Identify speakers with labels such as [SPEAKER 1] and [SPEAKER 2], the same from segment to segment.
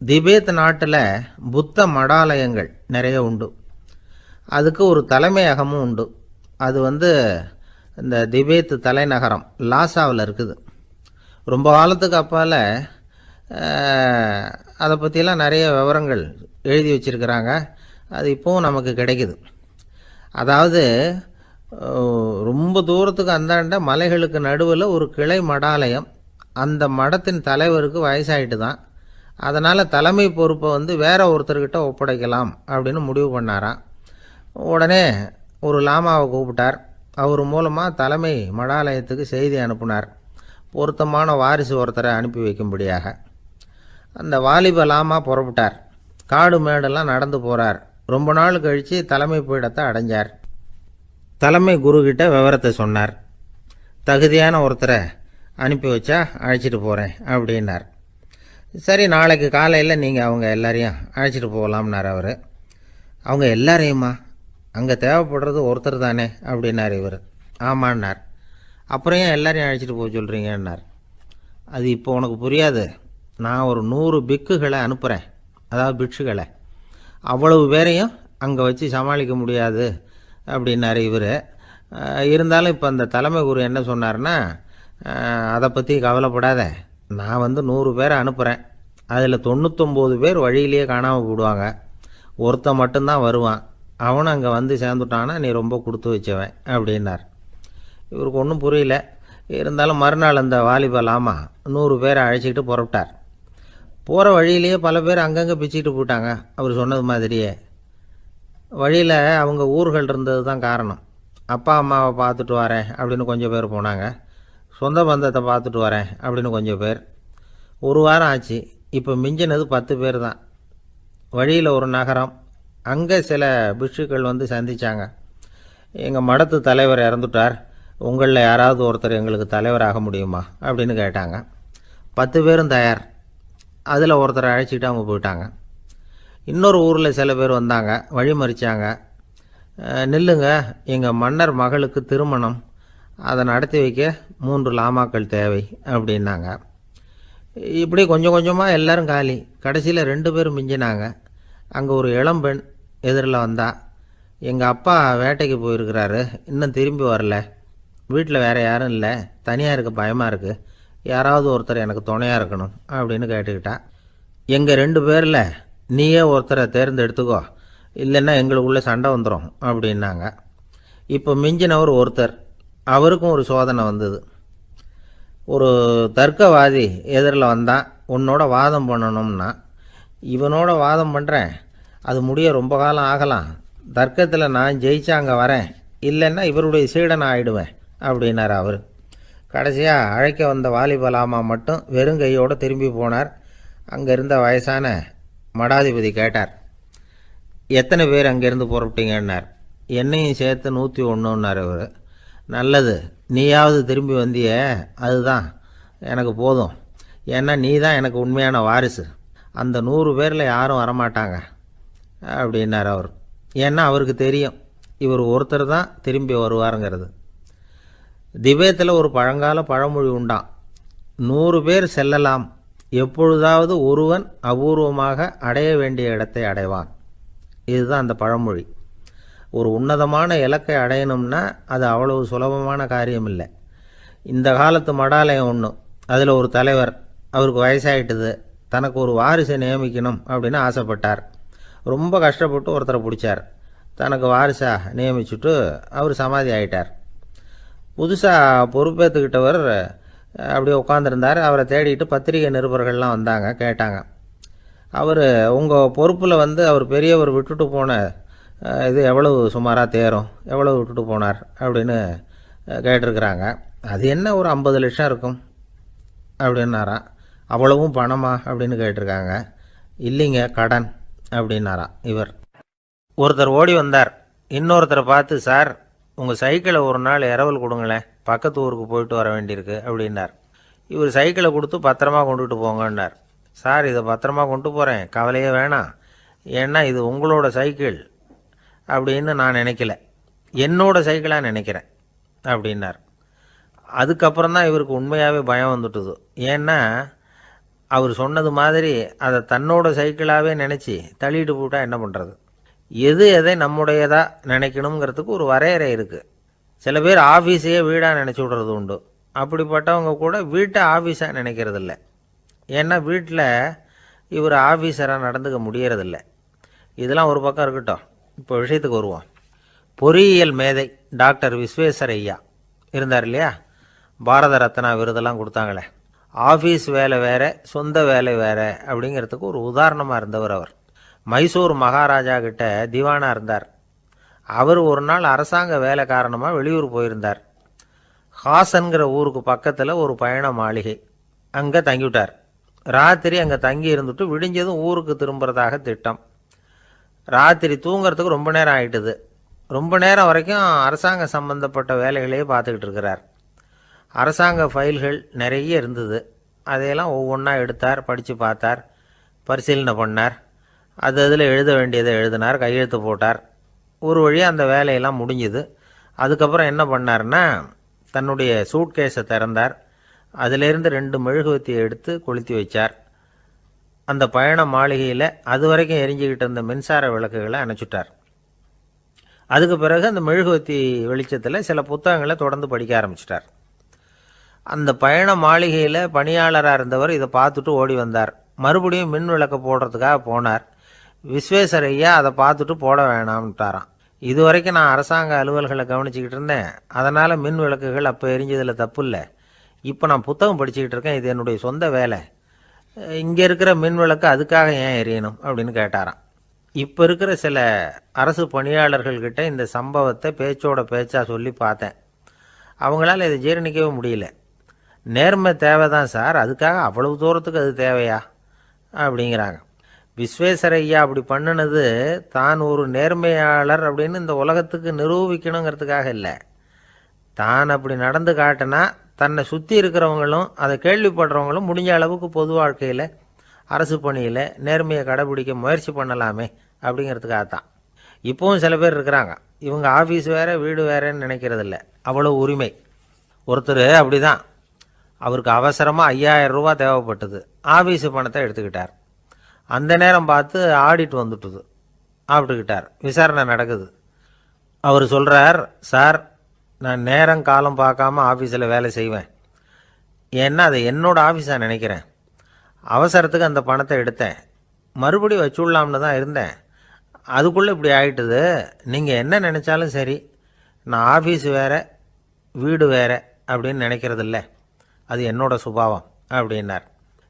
[SPEAKER 1] திபேத் நாட்டில் புத்த மடாலயங்கள் நிறைய உண்டு. அதுக்கு ஒரு தலைமையகமும் உண்டு. அது இந்த திபேத் தலைநகரம் லாசாவில் இருக்குது. ரொம்ப காலத்துக்கு அப்பால் அதை பற்றிலாம் நிறைய விவரங்கள் எழுதி வச்சிருக்கிறாங்க. அது இப்போவும் நமக்கு கிடைக்குது. அதாவது ரொம்ப தூரத்துக்கு அந்தாண்ட மலைகளுக்கு நடுவில் ஒரு கிளை மடாலயம். அந்த மடத்தின் தலைவருக்கு வயசாயிட்டு தான். அதனால் தலைமை பொறுப்பை வேற ஒருத்தர்கிட்ட ஒப்படைக்கலாம் அப்படின்னு முடிவு பண்ணாராம். உடனே ஒரு லாமாவை கூப்பிட்டார். அவர் மூலமாக தலைமை மடாலயத்துக்கு செய்தி அனுப்புனார், பொருத்தமான வாரிசு ஒருத்தரை அனுப்பி வைக்கும்படியாக. அந்த வாலிப லாமா புறப்பட்டார். காடு மேடெல்லாம் நடந்து போகிறார். ரொம்ப நாள் கழித்து தலைமை பீடத்தை அடைஞ்சார். தலைமை குருக்கிட்ட விவரத்தை சொன்னார். தகுதியான ஒருத்தரை அனுப்பி வச்சா அழைச்சிட்டு போகிறேன் அப்படின்னார். சரி, நாளைக்கு காலையில் நீங்கள் அவங்க எல்லாரையும் அழைச்சிட்டு போகலாம்னார் அவர். அவங்க எல்லாரையுமா? அங்கே தேவைப்படுறது ஒருத்தர் தானே அப்படின்னார் இவர். ஆமான்னார். அப்புறம் ஏன் எல்லாரையும் அழைச்சிட்டு போக சொல்கிறீங்கன்னார். அது இப்போ உனக்கு புரியாது. நான் ஒரு 100 பிக்குகளை அனுப்புகிறேன், அதாவது பிட்சுகளை. அவ்வளவு பேரையும் அங்கே வச்சு சமாளிக்க முடியாது அப்படின்னார் இவர். இருந்தாலும் இப்போ அந்த தலைமை குரு என்ன சொன்னார்னா, அதை பற்றி கவலைப்படாத, நான் 100 பேரை அனுப்புகிறேன். அதில் 99 பேர் வழியிலேயே காணாமல் போடுவாங்க. ஒருத்தன் மட்டும்தான் வருவான். அவனும் அங்கே சேர்ந்துட்டானா நீ ரொம்ப கொடுத்து வச்சவன் அப்படின்னார். இவருக்கு ஒன்றும் புரியல. இருந்தாலும் மறுநாள் அந்த வாலிப லாமா 100 பேரை அழைச்சிக்கிட்டு புறப்பட்டார். போகிற வழியிலேயே பல பேர் அங்கங்கே பிச்சுக்கிட்டு போயிட்டாங்க. அவர் சொன்னது மாதிரியே. வழியில் அவங்க ஊர்கள் இருந்தது தான் காரணம். அப்பா அம்மாவை பார்த்துட்டு வரேன் அப்படின்னு கொஞ்சம் பேர் போனாங்க. சொந்த பந்தத்தை பார்த்துட்டு வரேன் அப்படின்னு கொஞ்சம் பேர். ஒரு வாரம் ஆச்சு. இப்போ மிஞ்சினது 10 பேர் தான். வழியில் ஒரு நகரம். அங்கே சில பிட்சுக்கள் சந்தித்தாங்க. எங்கள் மடத்து தலைவர் இறந்துட்டார், உங்களில் யாராவது ஒருத்தர் எங்களுக்கு தலைவராக முடியுமா அப்படின்னு கேட்டாங்க. 10 பேரும் தயார். அதில் ஒருத்தரை அழைச்சிக்கிட்டு அவங்க போயிட்டாங்க. இன்னொரு ஊரில் சில பேர் வந்தாங்க, வழி மறிச்சாங்க. நில்லுங்க, எங்கள் மன்னர் மகளுக்கு திருமணம், அதை நடத்தி வைக்க 3 லாமாக்கள் தேவை அப்படின்னாங்க. இப்படி கொஞ்சம் கொஞ்சமாக எல்லோரும் காலி. கடைசியில் 2 பேரும் மிஞ்சினாங்க. அங்கே ஒரு இளம்பெண் எதிரில் வந்தா. எங்கள் அப்பா வேட்டைக்கு போயிருக்கிறாரு, இன்னும் திரும்பி வரல. வீட்டில் வேறு யாரும் இல்லை, தனியாக இருக்க பயமாக இருக்குது, யாராவது ஒருத்தர் எனக்கு துணையாக இருக்கணும் அப்படின்னு கேட்டுக்கிட்டா. எங்கள் 2 பேரில் நீயே ஒருத்தரை தேர்ந்தெடுத்துக்கோ, இல்லைன்னா எங்களுக்குள்ளே சண்டை வந்துடும் அப்படின்னாங்க. இப்போ மிஞ்சினவர் ஒருத்தர். அவருக்கும் ஒரு சோதனை வந்தது. ஒரு தர்க்கவாதி எதிரில் வந்தான். உன்னோட வாதம் பண்ணணும்னா. இவனோட வாதம் பண்ணுறேன், அது முடிய ரொம்ப காலம் ஆகலாம். தர்க்கத்தில் நான் ஜெயிச்சா அங்கே வரேன், இல்லைன்னா இவருடைய சீடனை ஆகிடுவேன் அப்படின்னார் அவர். கடைசியாக அழைக்க வந்த வாலிப லாமா மட்டும் வெறுங்கையோடு திரும்பி போனார். அங்கே இருந்த வயசான மடாதிபதி கேட்டார், எத்தனை பேர் அங்கேருந்து புறப்பட்டீங்கன்னார். என்னையும் சேர்த்து 101ன்னார் அவர். நல்லது, நீயாவது திரும்பி வந்தியே, அதுதான் எனக்கு போதும். ஏன்னா நீ தான் எனக்கு உண்மையான வாரிசு. அந்த 100 பேரில் யாரும் வரமாட்டாங்க அப்படின்னார் அவர். ஏன்னா அவருக்கு தெரியும் இவர் ஒருத்தர் தான் திரும்பி வருவாருங்கிறது. திபேத்தில் ஒரு பழங்கால பழமொழி உண்டாம், 100 பேர் செல்லலாம், எப்பொழுதாவது ஒருவன் அபூர்வமாக அடைய வேண்டிய இடத்தை அடைவான். இதுதான் அந்த பழமொழி. ஒரு உன்னதமான இலக்கை அடையணும்னா அது அவ்வளவு சுலபமான காரியம் இல்லை. இந்த காலத்து மடாலயம் ஒன்று, அதில் ஒரு தலைவர், அவருக்கு வயசாகிட்டுது, தனக்கு ஒரு வாரிசை நியமிக்கணும் அப்படின்னு ஆசைப்பட்டார். ரொம்ப கஷ்டப்பட்டு ஒருத்தரை பிடிச்சார். தனக்கு வாரிசாக நியமிச்சுட்டு அவர் சமாதி ஆகிட்டார். புதுசாக பொறுப்பேற்றுக்கிட்டவர் அப்படியே உட்காந்துருந்தார். அவரை தேடிட்டு பத்திரிகை நிருபர்கள்லாம் வந்தாங்க, கேட்டாங்க. அவர் உங்கள் பொறுப்பில் அவர் பெரியவர் விட்டுட்டு போன இது எவ்வளவு சுமாராக தேரும், எவ்வளவு விட்டுட்டு போனார் அப்படின்னு கேட்டிருக்கிறாங்க. அது என்ன ஒரு 50 லட்சம் இருக்கும் அப்படின்னாராம். அவ்வளவும் பணமா அப்படின்னு கேட்டிருக்காங்க. இல்லைங்க, கடன் அப்படின்னாராம் இவர். ஒருத்தர் ஓடி வந்தார். இன்னொருத்தரை பார்த்து, சார் உங்கள் சைக்கிளை ஒரு நாள் இரவல் கொடுங்களேன், பக்கத்து ஊருக்கு போயிட்டு வர வேண்டியிருக்கு அப்படின்னார். இவர் சைக்கிளை கொடுத்து பத்திரமா கொண்டுட்டு போங்கன்னார். சார் இதை பத்திரமா கொண்டு போகிறேன், கவலையே வேணாம், ஏன்னா இது உங்களோட சைக்கிள் அப்படின்னு நான் நினைக்கல, என்னோட சைக்கிளாக நினைக்கிறேன் அப்படின்னார். அதுக்கப்புறம் தான் இவருக்கு உண்மையாகவே பயம் வந்துட்டுது. ஏன்னா அவர் சொன்னது மாதிரி அதை தன்னோட சைக்கிளாகவே நினச்சி தள்ளிட்டு போட்டால் என்ன பண்ணுறது? எது எதை நம்முடையதாக நினைக்கணுங்கிறதுக்கு ஒரு வரையறை இருக்குது. சில பேர் ஆஃபீஸையே வீடாக நினச்சி விடுறது உண்டு. அப்படிப்பட்டவங்க கூட வீட்டை ஆஃபீஸாக நினைக்கிறதில்ல. ஏன்னா வீட்டில் இவர் ஆஃபீஸராக நடந்துக்க முடியறதில்ல. இதெல்லாம் ஒரு பக்கம் இருக்கட்டும். இப்போ விஷயத்துக்கு வருவோம். பொறியியல் மேதை டாக்டர் விஸ்வேஸ்வரய்யா இருந்தார் இல்லையா? பாரத ரத்னா விருதெல்லாம் கொடுத்தாங்களே. ஆஃபீஸ் வேலை வேறு, சொந்த வேலை வேறு அப்படிங்கிறதுக்கு ஒரு உதாரணமாக இருந்தவர் அவர். மைசூர் மகாராஜா கிட்ட திவானாக இருந்தார். அவர் ஒரு நாள் அரசாங்க வேலை காரணமாக வெளியூர் போயிருந்தார். ஹாசன்கிற ஊருக்கு பக்கத்தில் ஒரு பயண மாளிகை, அங்கே தங்கிவிட்டார். ராத்திரி அங்கே தங்கி இருந்துட்டு விடிஞ்சதும் ஊருக்கு திரும்புறதாக திட்டம். ராத்திரி தூங்கிறதுக்கு ரொம்ப நேரம் ஆகிட்டுது. ரொம்ப நேரம் வரைக்கும் அரசாங்க சம்பந்தப்பட்ட வேலைகளையே பார்த்துக்கிட்டு இருக்கிறார். அரசாங்க ஃபைல்கள் நிறைய இருந்தது. அதையெல்லாம் ஒவ்வொன்றா எடுத்தார், படித்து பார்த்தார், பரிசீலனை பண்ணார். அதில் எழுத வேண்டியதை எழுதினார், கையெழுத்து போட்டார். ஒரு வழியாக அந்த வேலையெல்லாம் முடிஞ்சுது. அதுக்கப்புறம் என்ன பண்ணார்னா, தன்னுடைய சூட்கேஸை திறந்தார். அதிலேருந்து 2 மெழுகுவத்தியை எடுத்து கொளுத்தி வச்சார். அந்த பயண மாளிகையில் அது வரைக்கும் எரிஞ்சிக்கிட்டு இருந்த மின்சார விளக்குகளை அணைச்சிட்டார். அதுக்கு பிறகு அந்த மெழுகுவத்தி வெளிச்சத்தில் சில புத்தகங்களை தொடர்ந்து படிக்க ஆரம்பிச்சிட்டார். அந்த பயண மாளிகையில் பணியாளராக இருந்தவர் இதை பார்த்துட்டு ஓடி வந்தார். மறுபடியும் மின் விளக்கு போடுறதுக்காக போனார். விஸ்வேஸ்வரய்யா அதை பார்த்துட்டு போட வேணாம்ட்டாராம். இது வரைக்கும் நான் அரசாங்க அலுவல்களை கவனிச்சிக்கிட்டு இருந்தேன், அதனால் மின் விளக்குகள் அப்போ எரிஞ்சதில் தப்பு இல்லை. இப்போ நான் புத்தகம் படிச்சுக்கிட்டு இருக்கேன், இது என்னுடைய சொந்த வேலை. இங்கே இருக்கிற மின் விளக்கு அதுக்காக ஏன் எரியணும் அப்படின்னு கேட்டாராம். இப்போ இருக்கிற சில அரசு பணியாளர்கள்கிட்ட இந்த சம்பவத்தை பேச்சோட பேச்சா சொல்லி பார்த்தேன். அவங்களால இதை ஜீரணிக்கவே முடியல. நேர்மை தேவை தான் சார், அதுக்காக அவ்வளவு தூரத்துக்கு அது தேவையா அப்படிங்கிறாங்க. விஸ்வேஸ்வரய்யா அப்படி பண்ணினது தான் ஒரு நேர்மையாளர் அப்படின்னு இந்த உலகத்துக்கு நிரூபிக்கணுங்கிறதுக்காக இல்லை. தான் அப்படி நடந்து காட்டினா தன்னை சுற்றி இருக்கிறவங்களும் அதை கேள்விப்படுறவங்களும் முடிஞ்ச அளவுக்கு பொது வாழ்க்கையில், அரசு பணியில் நேர்மையை கடைபிடிக்க முயற்சி பண்ணலாமே அப்படிங்கிறதுக்காகத்தான். இப்போவும் சில பேர் இருக்கிறாங்க, இவங்க ஆஃபீஸ் வேறு வீடு வேறேன்னு நினைக்கிறதில்ல, அவ்வளோ உரிமை. ஒருத்தர் அப்படி தான், அவருக்கு அவசரமாக 5000 ரூபா தேவைப்பட்டது. ஆஃபீஸு பணத்தை எடுத்துக்கிட்டார். அந்த நேரம் பார்த்து ஆடிட் வந்துட்டுது, ஆப்பிட்டுக்கிட்டார். விசாரணை நடக்குது. அவர் சொல்கிறார், சார் நான் நேரம் காலம் பார்க்காம ஆஃபீஸில் வேலை செய்வேன், ஏன்னா அதை என்னோடய ஆஃபீஸாக நினைக்கிறேன். அவசரத்துக்கு அந்த பணத்தை எடுத்தேன், மறுபடியும் வச்சுடலாம்னு தான் இருந்தேன், அதுக்குள்ளே இப்படி ஆகிட்டுது. நீங்கள் என்ன நினச்சாலும் சரி, நான் ஆஃபீஸ் வேறு வீடு வேறு அப்படின்னு நினைக்கிறதில்ல, அது என்னோடய சுபாவம் அப்படின்னார்.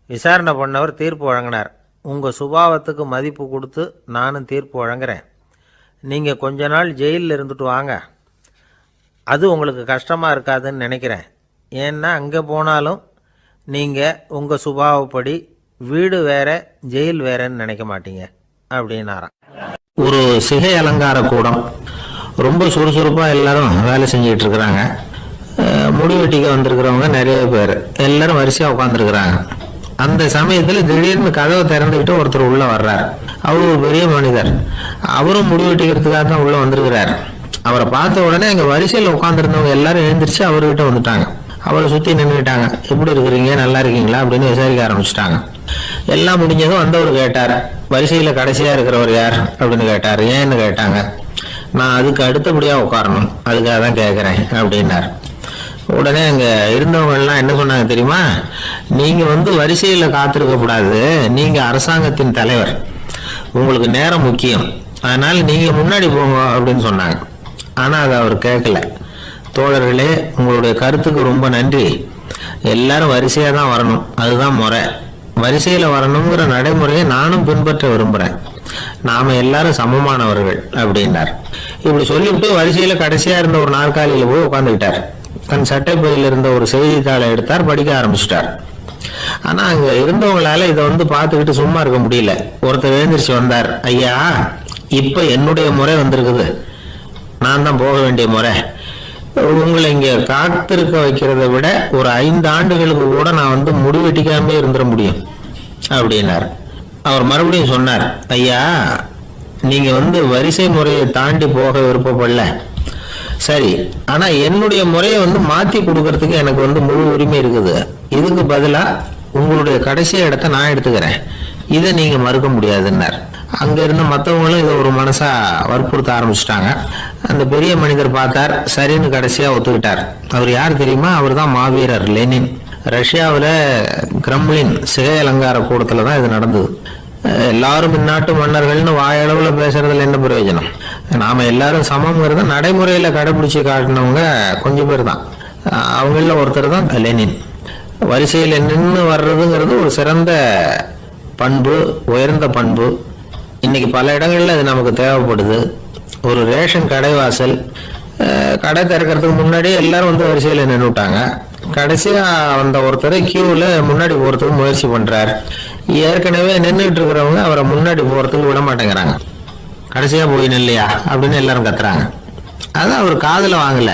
[SPEAKER 1] விசாரணை பண்ணவர் தீர்ப்பு வழங்கினார். உங்கள் சுபாவத்துக்கு மதிப்பு கொடுத்து நானும் தீர்ப்பு வழங்குறேன். நீங்கள் கொஞ்ச நாள் ஜெயிலில் இருந்துட்டு வாங்க, அது உங்களுக்கு கஷ்டமாக இருக்காதுன்னு நினைக்கிறேன். ஏன்னா அங்கே போனாலும் நீங்கள் உங்கள் சுபாவப்படி வீடு வேற ஜெயில் வேறன்னு நினைக்க மாட்டீங்க அப்படின்னாராம். ஒரு சிகை அலங்கார கூடம், ரொம்ப சுறுசுறுப்பாக எல்லாரும் வேலை செஞ்சுக்கிட்டு இருக்கிறாங்க. முடி வெட்டிக்க வந்திருக்கிறவங்க நிறைய பேர், எல்லாரும் வரிசையாக உட்காந்துருக்குறாங்க. அந்த சமயத்தில் திடீர்னு கதவை திறந்துக்கிட்டு ஒருத்தர் உள்ளே வர்றார். அவர் ஒரு பெரிய மனிதர், அவரும் முடி வெட்டிக்கிறதுக்காக தான் உள்ளே வந்திருக்கிறார். அவரை பார்த்த உடனே அங்கே வரிசையில் உட்காந்துருந்தவங்க எல்லாரும் எழுந்திரிச்சு அவர்கிட்ட வந்துட்டாங்க. அவரை சுற்றி நின்றுட்டாங்க. எப்படி இருக்கிறீங்க, நல்லா இருக்கீங்களா அப்படின்னு விசாரிக்க ஆரம்பிச்சுட்டாங்க. எல்லாம் முடிஞ்சதும் வந்தவர் கேட்டார், வரிசையில் கடைசியாக இருக்கிறவர் யார் அப்படின்னு கேட்டார். ஏன்னு கேட்டாங்க. நான் அதுக்கு அடுத்தபடியாக உட்காரணும், அதுக்காக தான் கேட்குறேன் அப்படின்னார். உடனே அங்கே இருந்தவங்கெல்லாம் என்ன சொன்னாங்க தெரியுமா, நீங்கள் வரிசையில் காத்திருக்கக்கூடாது, நீங்கள் அரசாங்கத்தின் தலைவர், உங்களுக்கு நேரம் முக்கியம், அதனால் நீங்கள் முன்னாடி போங்க அப்படின்னு சொன்னாங்க. ஆனால் அதை அவர் கேட்கல. தோழர்களே, உங்களுடைய கருத்துக்கு ரொம்ப நன்றி. எல்லாரும் வரிசையாக தான் வரணும், அதுதான் முறை. வரிசையில் வரணுங்கிற நடைமுறையை நானும் பின்பற்ற விரும்புகிறேன். நாம் எல்லாரும் சமமானவர்கள் அப்படின்னார். இப்படி சொல்லிவிட்டு வரிசையில் கடைசியாக இருந்த ஒரு நாற்காலியில் போய் உட்காந்துக்கிட்டார். தன் சட்டைப்பையில் இருந்த ஒரு செய்தித்தாளை எடுத்தார், படிக்க ஆரம்பிச்சிட்டார். ஆனால் அங்கே இருந்தவங்களால இதை பார்த்துக்கிட்டு சும்மா இருக்க முடியல. ஒருத்தர் எழுந்திரிச்சு வந்தார். ஐயா, இப்போ என்னுடைய முறை வந்திருக்குது, நான் தான் போக வேண்டிய முறை. உங்களை இங்கே காத்திருக்க வைக்கிறத விட ஒரு 5 ஆண்டுகளுக்கு கூட நான் முடிவெட்டிக்காமே இருந்துட முடியும் அப்படின்னார். அவர் மறுபடியும் சொன்னார், ஐயா நீங்க வரிசை முறையை தாண்டி போக விருப்பப்படல, சரி, ஆனா என்னுடைய முறையை மாத்தி கொடுக்கறதுக்கு எனக்கு முழு உரிமை இருக்குது. இதுக்கு பதிலா உங்களுடைய கடைசி இடத்த நான் எடுத்துக்கிறேன், இதை நீங்க மறுக்க முடியாதுன்னார். அங்க இருந்த மற்றவங்களும் இதை ஒரு மனசா வற்புறுத்த ஆரம்பிச்சுட்டாங்க. அந்த பெரிய மனிதர் பார்த்தார், சரின்னு கடைசியா ஒத்துக்கிட்டார். அவர் யார் தெரியுமா? அவர் தான் மாவீரர் லெனின். ரஷ்யாவில் கிரெம்ளின் சிகை அலங்கார கூடத்துல தான் இது நடந்தது. எல்லாரும் இந்நாட்டு மன்னர்கள்னு வாயளவுல பேசுறதுல என்ன பிரயோஜனம்? நாம எல்லாரும் சமம்ங்கிறத நடைமுறையில கடைபிடிச்சு காட்டினவங்க கொஞ்சம் பேர் தான். அவங்கள ஒருத்தர் தான் லெனின். வரிசையில் நின்று வர்றதுங்கிறது ஒரு சிறந்த பண்பு, உயர்ந்த பண்பு. இன்னைக்கு பல இடங்கள்ல அது நமக்கு தேவைப்படுது. ஒரு ரேஷன் கடைவாசல், கடை திறக்கிறதுக்கு முன்னாடி எல்லாரும் வந்து வரிசையில் நின்றுட்டாங்க. கடைசியா வந்த ஒருத்தர் கியூவில் முன்னாடி போறதுக்கு முயற்சி பண்றார். ஏற்கனவே நின்றுட்டு இருக்கிறவங்க அவரை முன்னாடி போறதுக்கு விட மாட்டேங்கிறாங்க. கடைசியா போய் நில்லையா அப்படின்னு எல்லாரும் கத்துறாங்க. அதான் அவர் காதுல வாங்கல,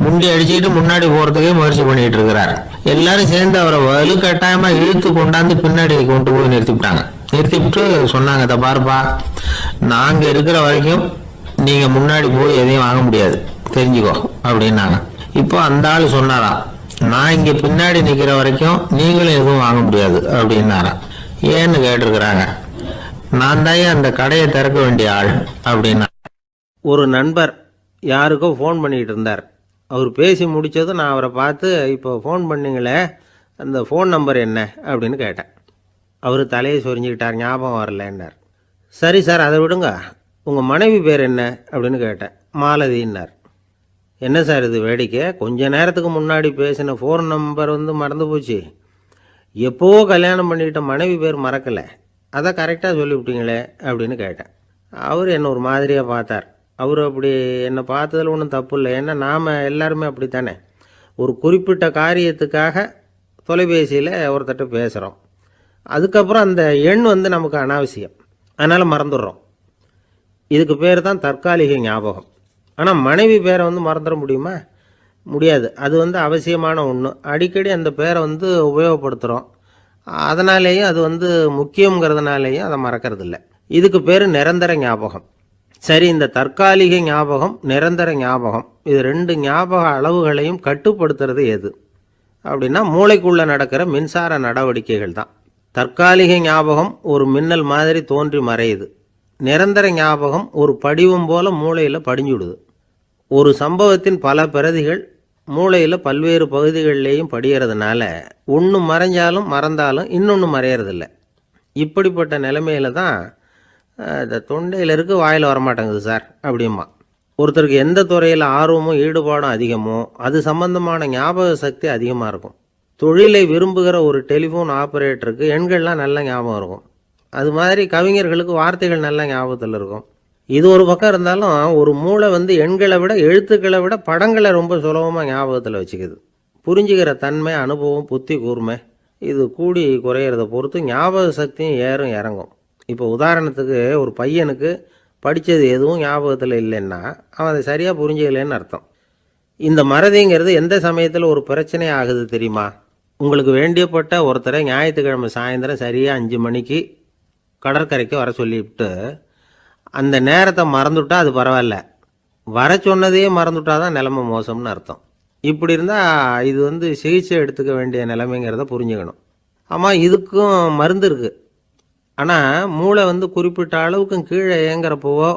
[SPEAKER 1] முண்டி அடிச்சுட்டு முன்னாடி போறதுக்கே முயற்சி பண்ணிட்டு இருக்கிறார். எல்லாரும் சேர்ந்து அவரை வலுக்கட்டாயமா இழுத்து கொண்டாந்து பின்னாடி கொண்டு போய் நிறுத்திவிட்டாங்க. நிறுத்திவிட்டு சொன்னாங்க, இதை பாருப்பா, நாங்க இருக்கிற வரைக்கும் நீங்க முன்னாடி போய் எதையும் வாங்க முடியாது, தெரிஞ்சுக்கோ அப்படின்னாங்க. இப்போ அந்த ஆள் சொன்னாராம், நான் இங்க பின்னாடி நிக்கிற வரைக்கும் நீங்களும் எதுவும் வாங்க முடியாது அப்படின்னாராம். ஏன்னு கேட்டிருக்கிறாங்க. நான் தான் அந்த கடையை திறக்க வேண்டிய ஆள் அப்படின்னா. ஒரு நண்பர் யாருக்கோ ஃபோன் பண்ணிட்டு இருந்தார். அவர் பேசி முடிச்சதும் நான் அவரை பார்த்து, இப்போ ஃபோன் பண்ணீங்களே, அந்த ஃபோன் நம்பர் என்ன அப்படின்னு கேட்டேன். அவர் தலையை சொரிஞ்சுக்கிட்டார், ஞாபகம் வரலன்னார். சரி சார், அதை விடுங்க, உங்கள் மனைவி பேர் என்ன அப்படின்னு கேட்டேன். மாலதின்னார். என்ன சார் இது வேடிக்கை, கொஞ்ச நேரத்துக்கு முன்னாடி பேசின ஃபோன் நம்பர் வந்து மறந்து போச்சு. எப்போவோ கல்யாணம் பண்ணிக்கிட்ட மனைவி பேர் மறக்கலை, அதை கரெக்டாக சொல்லிவிட்டீங்களே அப்படின்னு கேட்டேன். அவர் என்ன ஒரு மாதிரியாக பார்த்தார். அவர் அப்படி என்னை பார்த்ததில் ஒன்றும் தப்பு இல்லை. ஏன்னா நாம் எல்லாருமே அப்படித்தானே, ஒரு குறிப்பிட்ட காரியத்துக்காக தொலைபேசியில் ஒருத்தட்ட பேசுகிறோம். அதுக்கப்புறம் அந்த எண் வந்து நமக்கு அனாவசியம், அதனால் மறந்துடுறோம். இதுக்கு பேர் தான் தற்காலிக ஞாபகம். ஆனால் மனைவி பேரை வந்து மறந்துட முடியுமா? முடியாது. அது வந்து அவசியமான ஒன்று. அடிக்கடி அந்த பேரை வந்து உபயோகப்படுத்துகிறோம். அதனாலேயும் அது வந்து முக்கியங்கிறதுனாலேயும் அதை மறக்கறதில்லை. இதுக்கு பேர் நிரந்தர ஞாபகம். சரி, இந்த தற்காலிக ஞாபகம், நிரந்தர ஞாபகம், இது ரெண்டு ஞாபக அளவுகளையும் கட்டுப்படுத்துறது எது அப்படின்னா மூளைக்குள்ளே நடக்கிற மின்சார நடவடிக்கைகள் தான். தற்காலிக ஞாபகம் ஒரு மின்னல் மாதிரி தோன்றி மறையுது. நிரந்தர ஞாபகம் ஒரு படிவம் போல மூளையில் படிஞ்சுடுது. ஒரு சம்பவத்தின் பல பிரதிகள் மூளையில் பல்வேறு பகுதிகளிலேயும் படிகிறதுனால ஒன்று மறைஞ்சாலும் மறந்தாலும் இன்னொன்று மறையறதில்லை. இப்படிப்பட்ட நிலைமையில தான் இந்த தொண்டையில் இருக்கு, வாயில் வரமாட்டேங்குது சார் அப்படிமா. ஒருத்தருக்கு எந்த துறையில் ஆர்வமும் ஈடுபாடும் அதிகமோ அது சம்பந்தமான ஞாபக சக்தி அதிகமாக இருக்கும். தொழிலை விரும்புகிற ஒரு டெலிஃபோன் ஆப்ரேட்டருக்கு எண்கள்லாம் நல்ல ஞாபகம் இருக்கும். அது மாதிரி கவிஞர்களுக்கு வார்த்தைகள் நல்ல ஞாபகத்தில் இருக்கும். இது ஒரு பக்கம் இருந்தாலும் ஒரு மூளை வந்து எண்களை விட எழுத்துக்களை விட படங்களை ரொம்ப சுலபமாக ஞாபகத்தில் வச்சுக்குது. புரிஞ்சுக்கிற தன்மை, அனுபவம், புத்தி கூர்மை இது கூடி குறையிறத பொறுத்து ஞாபக சக்தியும் ஏறும் இறங்கும். இப்போ உதாரணத்துக்கு ஒரு பையனுக்கு படித்தது எதுவும் ஞாபகத்தில் இல்லைன்னா அவன் அதை சரியாக புரிஞ்சுக்கலன்னு அர்த்தம். இந்த மறதிங்கிறது எந்த சமயத்தில் ஒரு பிரச்சனை ஆகுது தெரியுமா? உங்களுக்கு வேண்டியப்பட்ட ஒருத்தரை ஞாயிற்றுக்கிழமை சாயந்தரம் சரியாக 5 மணிக்கு கடற்கரைக்கு வர சொல்லிவிட்டு அந்த நேரத்தை மறந்துவிட்டா அது பரவாயில்ல, வர சொன்னதையே மறந்துவிட்டா தான் நிலைமை மோசம்னு அர்த்தம். இப்படி இருந்தால் இது வந்து சிகிச்சை எடுத்துக்க வேண்டிய நிலைமைங்கிறத புரிஞ்சுக்கணும். ஆமாம், இதுக்கும் மருந்து இருக்குது. ஆனால் மூளை வந்து குறிப்பிட்ட அளவுக்கும் கீழே இயங்குறப்போவோ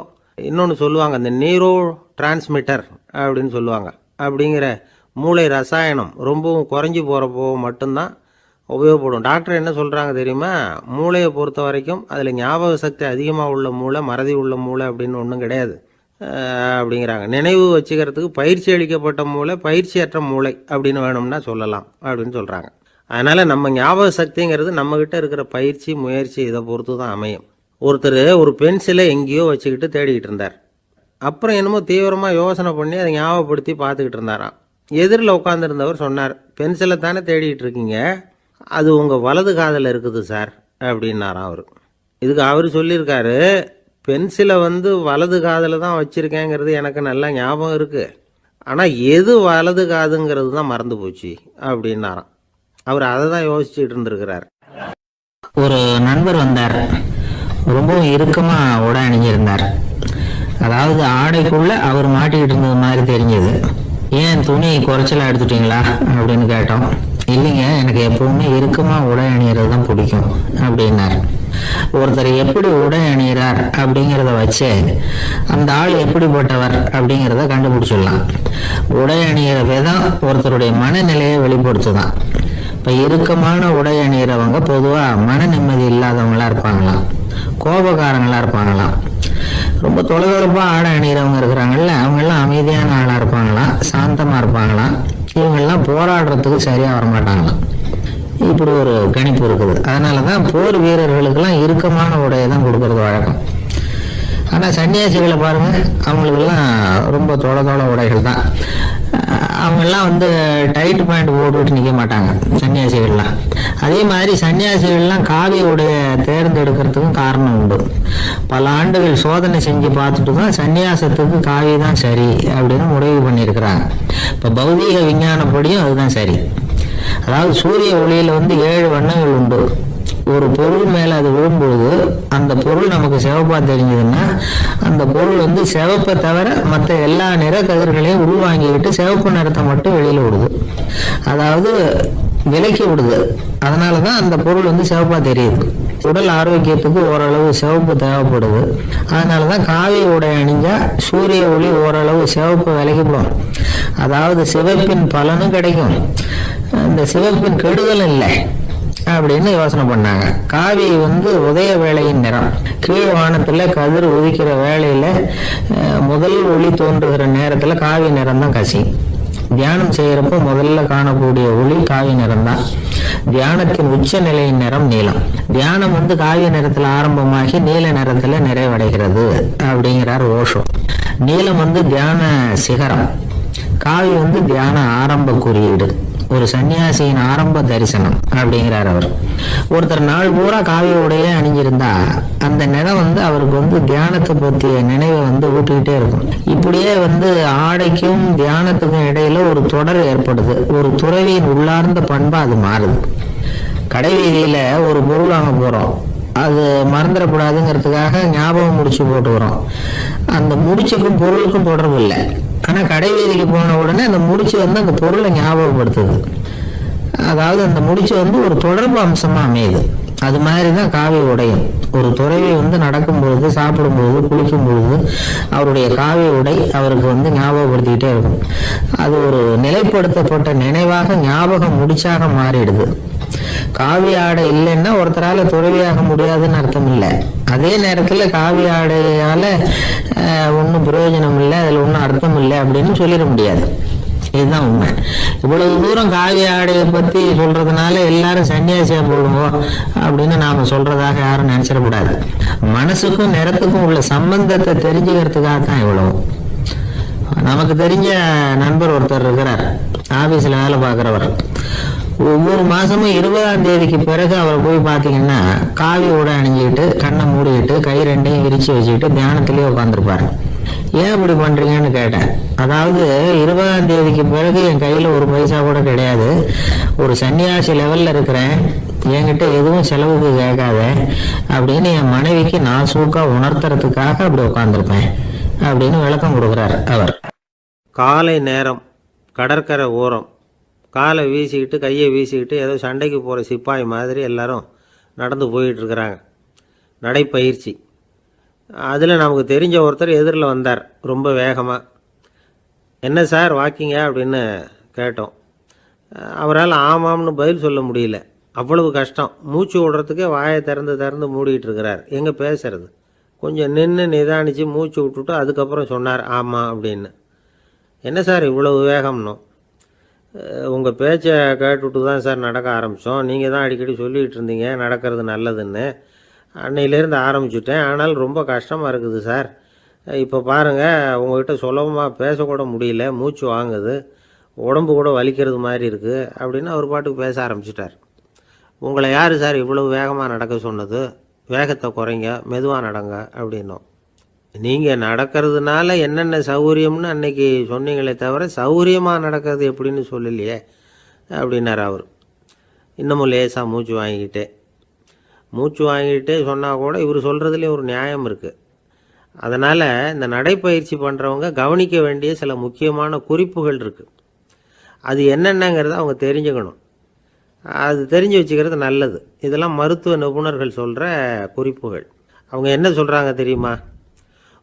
[SPEAKER 1] இன்னொன்று சொல்லுவாங்க, இந்த நியூரோ டிரான்ஸ்மிட்டர் அப்படின்னு சொல்லுவாங்க. அப்படிங்கிற மூளை ரசாயனம் ரொம்பவும் குறைஞ்சி போகிறப்போ மட்டும்தான் உபயோகப்படும். டாக்டர் என்ன சொல்கிறாங்க தெரியுமா? மூளையை பொறுத்த வரைக்கும் அதில் ஞாபக சக்தி அதிகமாக உள்ள மூளை, மறதி உள்ள மூளை அப்படின்னு ஒன்றும் கிடையாது அப்படிங்கிறாங்க. நினைவு வச்சுக்கிறதுக்கு பயிற்சி அளிக்கப்பட்ட மூளை, பயிற்சியற்ற மூளை அப்படின்னு வேணும்னா சொல்லலாம் அப்படின்னு சொல்கிறாங்க. அதனால் நம்ம ஞாபக சக்திங்கிறது நம்மக்கிட்ட இருக்கிற பயிற்சி, முயற்சி இதை பொறுத்து தான் அமையும். ஒருத்தர் ஒரு பென்சிலை எங்கேயோ வச்சுக்கிட்டு தேடிக்கிட்டு இருந்தார். அப்புறம் என்னமோ தீவிரமாக யோசனை பண்ணி அதை ஞாபகப்படுத்தி பார்த்துக்கிட்டு இருந்தாராம். எதிரில் உட்காந்துருந்தவர் சொன்னார், பென்சிலை தானே தேடிட்டு இருக்கீங்க, அது உங்கள் வலது காதில் இருக்குது சார் அப்படின்னாராம் அவர். இதுக்கு அவர் சொல்லியிருக்காரு, பென்சிலை வந்து வலது காதில் தான் வச்சுருக்கேங்கிறது எனக்கு நல்லா ஞாபகம் இருக்குது, ஆனால் எது வலது காதுங்கிறது தான் மறந்து போச்சு அப்படின்னாராம். அவர் அதை தான் யோசிச்சுட்டு இருந்திருக்கிறார். ஒரு நண்பர் வந்தார், ரொம்பவும் இறுக்கமாக உடை அணிஞ்சிருந்தார். அதாவது ஆடைக்குள்ள அவர் மாட்டிக்கிட்டு இருந்தது மாதிரி தெரிஞ்சது. ஏன் துணி குறைச்சலாக எடுத்துட்டீங்களா அப்படின்னு கேட்டோம்.
[SPEAKER 2] இல்லைங்க, எனக்கு எப்பவுமே இறுக்கமாக உடை அணிகிறது தான் பிடிக்கும் அப்படின்னார். ஒருத்தர் எப்படி உடை அணிகிறார் அப்படிங்கிறத வச்சு அந்த ஆள் எப்படிப்பட்டவர் அப்படிங்கிறத கண்டுபிடிச்சிடலாம். உடை அணிகிற விதம் ஒருத்தருடைய மனநிலையை வெளிப்படுத்துதான். இப்போ இறுக்கமான உடை அணிகிறவங்க பொதுவாக மன நிம்மதி இல்லாதவங்களா இருப்பாங்களாம், கோபக்காரங்களா இருப்பாங்களாம். ரொம்ப தொலைதொலைப்பாக ஆடை அணிகிறவங்க இருக்கிறாங்கல்ல, அவங்கெல்லாம் அமைதியான ஆளாக இருப்பாங்களாம், சாந்தமாக இருப்பாங்களாம். இவங்கெல்லாம் போராடுறதுக்கு சரியாக வரமாட்டாங்களாம். இப்படி ஒரு கணிப்பு இருக்குது. அதனால தான் போர் வீரர்களுக்கெல்லாம் இறுக்கமான உடையை தான் கொடுக்கறது வழக்கம். ஆனால் சன்னியாசிகளை பாருங்கள், அவங்களுக்கெல்லாம் ரொம்ப தொலை உடைகள் தான். அவங்கெல்லாம் டைட் பேண்ட் போட்டுட்டு நிற்க மாட்டாங்க சன்னியாசிகள்லாம். அதே மாதிரி சன்னியாசிகள்லாம் காவி உடைய தேர்ந்தெடுக்கிறதுக்கும் காரணம் உண்டு. பல ஆண்டுகள் சோதனை செஞ்சு பார்த்துட்டு தான் சன்னியாசத்துக்கு காவி தான் சரி அப்படின்னு முடிவு பண்ணியிருக்கிறாங்க. இப்போ பௌதீக விஞ்ஞானப்படியும் அதுதான் சரி. அதாவது சூரிய ஒளியில் 7 வண்ணங்கள் உண்டு. ஒரு பொருள் மேலே அது விழும்பொழுது அந்த பொருள் நமக்கு சிவப்பாக தெரிஞ்சதுன்னா அந்த பொருள் சிவப்பை தவிர மற்ற எல்லா நிற கதிர்களையும் உள்வாங்கிக்கிட்டு சிவப்பு நிறத்தை மட்டும் வெளியில் விடுது, அதாவது விலக்கி விடுது. அதனால தான் அந்த பொருள் சிவப்பாக தெரியுது. உடல் ஆரோக்கியத்துக்கு ஓரளவு சிவப்பு தேவைப்படுது. அதனால தான் காவி உடை அணிஞ்சா சூரிய ஒளி ஓரளவு சிவப்பு விலகிவிடும். அதாவது சிவப்பின் பலனும் கிடைக்கும், இந்த சிவப்பின் கெடுதலும் இல்லை அப்படின்னு யோசனை பண்ணாங்க. காவி உதய வேளையின் நிறம். கீழ் வானத்துல கதிர் உதிக்கிற வேளையில முதல் ஒளி தோன்றுகிற நேரத்துல காவி நிறம் தான் கசி. தியானம் செய்யறப்போ முதல்ல காணக்கூடிய ஒளி காவி நிறம் தான். தியானத்தின் உச்ச நிலையின் நிறம் நீலம். தியானம் காவி நிறத்துல ஆரம்பமாகி நீல நிறத்துல நிறைவடைகிறது அப்படிங்கிறார் ஓஷோ. நீலம் தியான சிகரம், காவி தியான ஆரம்ப குறியீடு, ஒரு சன்னியாசியின் ஆரம்ப தரிசனம் அப்படிங்கிறார் அவர். ஒருத்தர் நாள் பூரா காவி உடையே அணிஞ்சிருந்தா அந்த நிறம் அவருக்கு தியானத்தை பற்றிய நினைவை ஊட்டிக்கிட்டே இருக்கும். இப்படியே ஆடைக்கும் தியானத்துக்கும் இடையில ஒரு தொடர் ஏற்படுது. ஒரு துறவியின் உள்ளார்ந்த பண்பா அது மாறுது. கடை வீதியில ஒரு பொருள் வாங்க போறோம், அது மறந்துடக்கூடாதுங்கிறதுக்காக ஞாபகம் முடிச்சு போட்டுக்கிறோம். அந்த முடிச்சுக்கும் பொருளுக்கும் தொடர்பு இல்லை. ஆனா கடை வீதிக்கு போன உடனே அந்த முடிச்சு அந்த பொருளை ஞாபகப்படுத்துது. அதாவது அந்த முடிச்சு ஒரு தொடர்பு அம்சமா அமையுது. அது மாதிரிதான் காவி உடையும். ஒரு துறவி நடக்கும்பொழுது, சாப்பிடும்பொழுது, குளிக்கும் பொழுது அவருடைய காவி உடை அவருக்கு ஞாபகப்படுத்திக்கிட்டே இருக்கும். அது ஒரு நிலைப்படுத்தப்பட்ட நினைவாக ஞாபகம் முடிச்சாக மாறிடுது. காவி ஆடை இல்லைன்னா ஒருத்தரால துறவியாக முடியாதுன்னு அர்த்தம் இல்லை. அதே நேரத்துல காவி ஆடையால ஒன்றும் பிரயோஜனம் இல்லை, அதுல ஒன்றும் அர்த்தம் இல்லை அப்படின்னு சொல்லிட முடியாது. இதுதான் உண்மை. இவ்வளவு தூரம் காவி ஆடையை பத்தி சொல்றதுனால எல்லாரும் சன்னியாசியா போடுவோம் அப்படின்னு நாம சொல்றதாக யாரும் நினைச்சிடக்கூடாது. மனசுக்கும் நிறத்துக்கும் உள்ள சம்பந்தத்தை தெரிஞ்சுக்கிறதுக்காக தான் இவ்வளவு. நமக்கு தெரிஞ்ச நண்பர் ஒருத்தர் இருக்கிறார், ஆபீஸ்ல வேலை பார்க்கிறவர். ஒவ்வொரு மாசமும் 20ஆம் தேதிக்கு பிறகு அவரை போய் பார்த்தீங்கன்னா காவி உடை அணிஞ்சிக்கிட்டு, கண்ணை மூடிக்கிட்டு, கை ரெண்டையும் விரிச்சு வச்சுக்கிட்டு தியானத்திலேயே உட்காந்துருப்பாரு. ஏன் இப்படி பண்றீங்கன்னு கேட்டேன். அதாவது 20ஆம் தேதிக்கு பிறகு என் கையில ஒரு பைசா கூட கிடையாது, ஒரு சன்னியாசி லெவல்ல இருக்கிறேன், என்கிட்ட எதுவும் செலவுக்கு கேட்காத அப்படின்னு என் மனைவிக்கு நான் சூக்கா உணர்த்துறதுக்காக அப்படி உட்காந்துருப்பேன் அப்படின்னு விளக்கம் கொடுக்குறார் அவர்.
[SPEAKER 1] காலை நேரம், கடற்கரை ஓரம், காலை வீசிக்கிட்டு கையை வீசிக்கிட்டு ஏதோ சண்டைக்கு போகிற சிப்பாய் மாதிரி எல்லாரும் நடந்து போயிட்டுருக்கிறாங்க. நடைப்பயிற்சி. அதில் நமக்கு தெரிஞ்ச ஒருத்தர் எதிரில் வந்தார் ரொம்ப வேகமாக. என்ன சார் வாக்கிங்க அப்படின்னு கேட்டோம். அவரால் ஆமாம்னு பதில் சொல்ல முடியல, அவ்வளவு கஷ்டம். மூச்சு விடுறதுக்கே வாயை திறந்து மூடிக்கிட்டு இருக்கிறார். எங்கே பேசுறது? கொஞ்சம் நின்று நிதானித்து மூச்சு விட்டுட்டு அதுக்கப்புறம் சொன்னார் ஆமாம் அப்படின்னு. என்ன சார் இவ்வளவு வேகம்னோம்? உங்கள் பேச்சை கேட்டுவிட்டு தான் சார் நடக்க ஆரம்பித்தோம். நீங்கள் தான் அடிக்கடி சொல்லிகிட்டு இருந்தீங்க நடக்கிறது நல்லதுன்னு. அன்னையிலேருந்து ஆரம்பிச்சுட்டேன், ஆனால் ரொம்ப கஷ்டமாக இருக்குது சார். இப்போ பாருங்கள், உங்கள்கிட்ட சுலபமாக பேசக்கூட முடியல, மூச்சு வாங்குது, உடம்பு கூட வலிக்கிறது மாதிரி இருக்குது அப்படின்னு அவர் பாட்டுக்கு பேச ஆரம்பிச்சிட்டார். உங்களை யார் சார் இவ்வளவு வேகமாக நடக்க சொன்னது? வேகத்தை குறைங்க, மெதுவாக நடங்க அப்படின்னோம். நீங்கள் நடக்கிறதுனால என்னென்ன சௌகரியம்னு அன்னைக்கு சொன்னீங்களே தவிர சௌகரியமாக நடக்கிறது எப்படின்னு சொல்லலையே அப்படின்னார் அவர். இன்னமும் லேசாக மூச்சு வாங்கிக்கிட்டே சொன்னால் கூட இவர் சொல்கிறதுலேயும் ஒரு நியாயம் இருக்குது. அதனால் இந்த நடைப்பயிற்சி பண்ணுறவங்க கவனிக்க வேண்டிய சில முக்கியமான குறிப்புகள் இருக்குது. அது என்னென்னங்கிறத அவங்க தெரிஞ்சுக்கணும். அது தெரிஞ்சு வச்சுக்கிறது நல்லது. இதெல்லாம் மருத்துவ நிபுணர்கள் சொல்கிற குறிப்புகள். அவங்க என்ன சொல்கிறாங்க தெரியுமா?